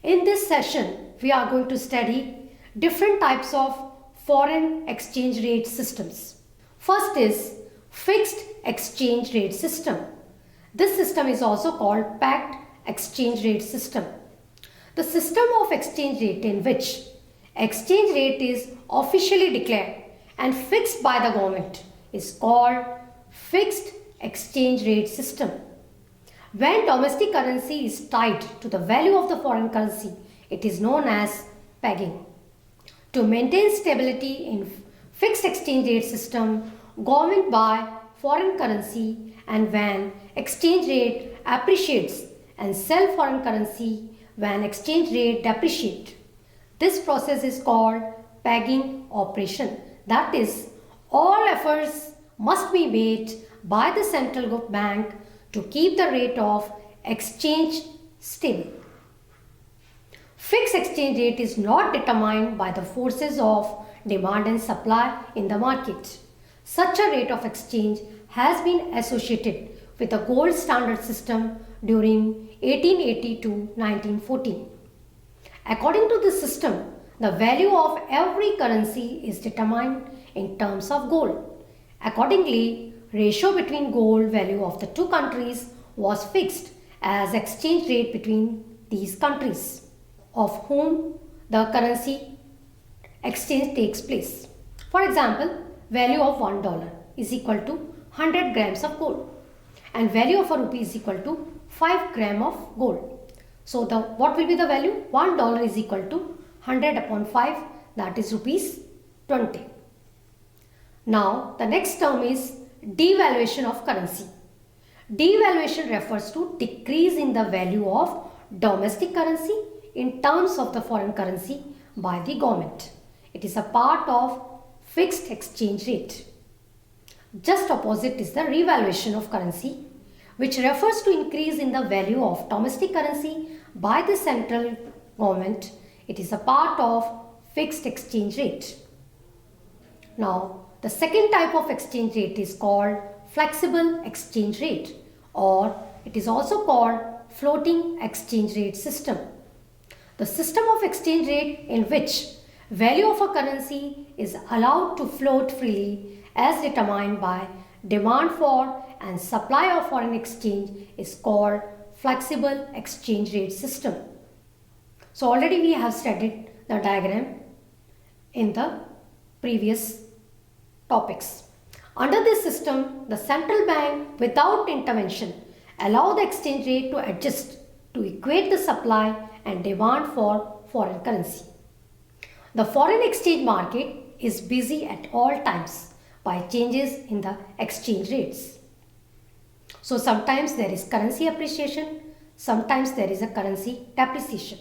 In this session, we are going to study different types of foreign exchange rate systems. First is fixed exchange rate system. This system is also called pegged exchange rate system. The system of exchange rate in which exchange rate is officially declared and fixed by the government is called fixed exchange rate system. When domestic currency is tied to the value of the foreign currency, it is known as pegging. To maintain stability in fixed exchange rate system, government buy foreign currency, and when exchange rate appreciates and sell foreign currency when exchange rate depreciate. This process is called pegging operation. That is, all efforts must be made by the central bank to keep the rate of exchange stable. Fixed exchange rate is not determined by the forces of demand and supply in the market. Such a rate of exchange has been associated with the gold standard system during 1880 to 1914. According to this system, the value of every currency is determined in terms of gold. Accordingly, ratio between gold value of the two countries was fixed as exchange rate between these countries, of whom the currency exchange takes place. For example, value of $1 is equal to 100 grams of gold and value of a rupee is equal to 5 gram of gold. So what will be the value? $1 is equal to 100 upon 5, that is rupees 20. Now the next term is devaluation of currency. Devaluation refers to decrease in the value of domestic currency in terms of the foreign currency by the government. It is a part of fixed exchange rate. Just opposite is the revaluation of currency, which refers to increase in the value of domestic currency by the central government. It is a part of fixed exchange rate. Now, the second type of exchange rate is called flexible exchange rate, or it is also called floating exchange rate system. The system of exchange rate in which value of a currency is allowed to float freely as determined by demand for and supply of foreign exchange is called flexible exchange rate system. So already we have studied the diagram in the previous topics. Under this system, the central bank without intervention allow the exchange rate to adjust to equate the supply and demand for foreign currency. The foreign exchange market is busy at all times by changes in the exchange rates. So sometimes there is currency appreciation, sometimes there is a currency depreciation.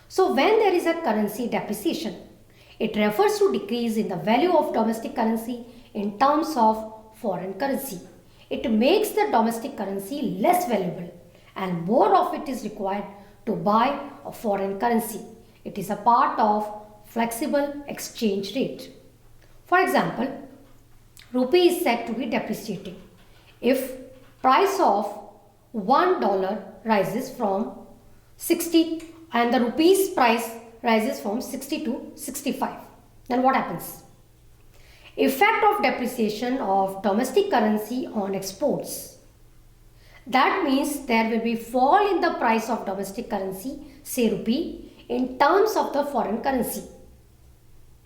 So when there is a currency depreciation, it refers to decrease in the value of domestic currency in terms of foreign currency. It makes the domestic currency less valuable and more of it is required to buy a foreign currency. It is a part of flexible exchange rate. For example, rupee is said to be depreciating. If price of $1 rises from 60 and the rupee's price rises from 60 to 65, then what happens? Effect of depreciation of domestic currency on exports. That means there will be fall in the price of domestic currency, say rupee, in terms of the foreign currency,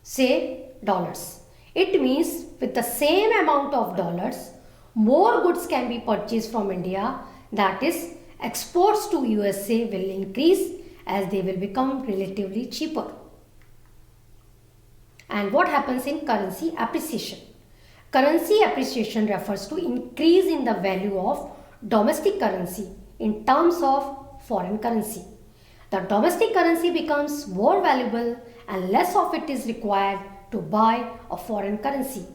say dollars. It means with the same amount of dollars, more goods can be purchased from India, that is, exports to USA will increase as they will become relatively cheaper. And what happens in currency appreciation? Currency appreciation refers to increase in the value of domestic currency in terms of foreign currency. The domestic currency becomes more valuable and less of it is required to buy a foreign currency.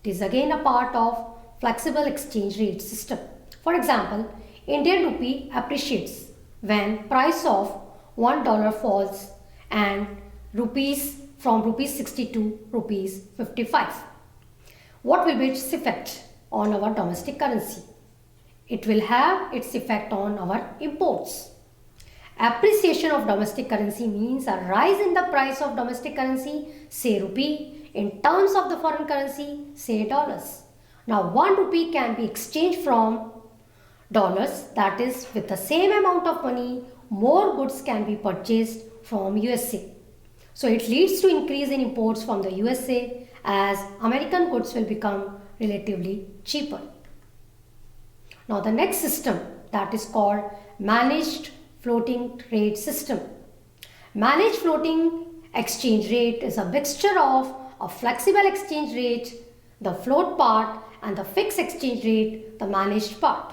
It is again a part of flexible exchange rate system. For example, Indian rupee appreciates when price of $1 falls and rupees from rupees 60 to rupees 55. What will be its effect on our domestic currency? It will have its effect on our imports. Appreciation of domestic currency means a rise in the price of domestic currency, say rupee, in terms of the foreign currency, say dollars. Now 1 rupee can be exchanged from dollars, that is, with the same amount of money, more goods can be purchased from USA. So it leads to increase in imports from the USA as American goods will become relatively cheaper. Now the next system, that is called managed floating rate system. Managed floating exchange rate is a mixture of a flexible exchange rate, the float part, and the fixed exchange rate, the managed part.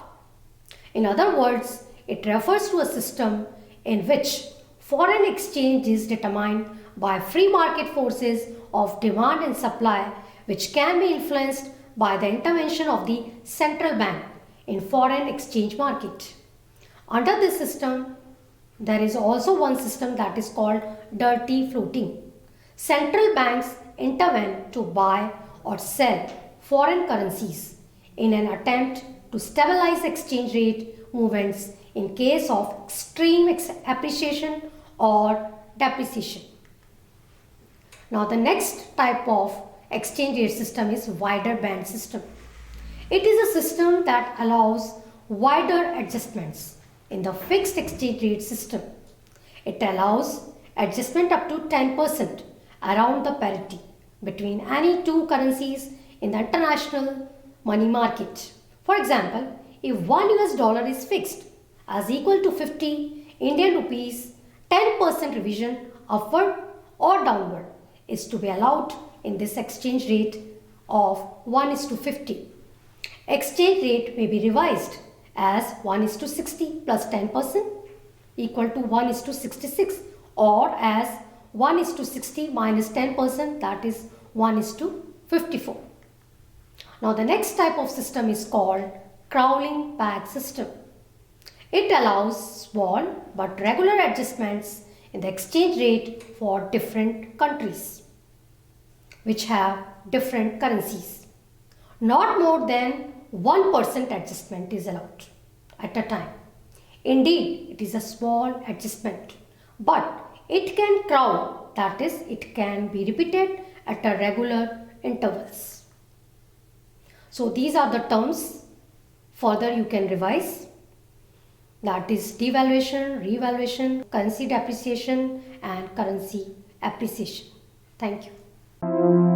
In other words, it refers to a system in which foreign exchange is determined by free market forces of demand and supply, which can be influenced by the intervention of the central bank in foreign exchange market. Under this system, there is also one system that is called dirty floating. Central banks intervene to buy or sell foreign currencies in an attempt to stabilize exchange rate movements in case of extreme appreciation or depreciation. Now the next type of exchange rate system is wider band system. It is a system that allows wider adjustments in the fixed exchange rate system. It allows adjustment up to 10% around the parity between any two currencies in the international money market. For example, if 1 US dollar is fixed as equal to 50 Indian rupees, 10% revision upward or downward is to be allowed in this exchange rate of 1:50. Exchange rate may be revised as 1:60 plus 10% equal to 1:66, or as 1:60 minus 10%, that is 1:54. Now the next type of system is called crawling peg system. It allows small but regular adjustments in the exchange rate for different countries which have different currencies. Not more than 1% adjustment is allowed at a time. Indeed, it is a small adjustment, but it can crawl, that is, it can be repeated at a regular intervals. So these are the terms. Further you can revise, that is devaluation, revaluation, currency depreciation and currency appreciation. Thank you.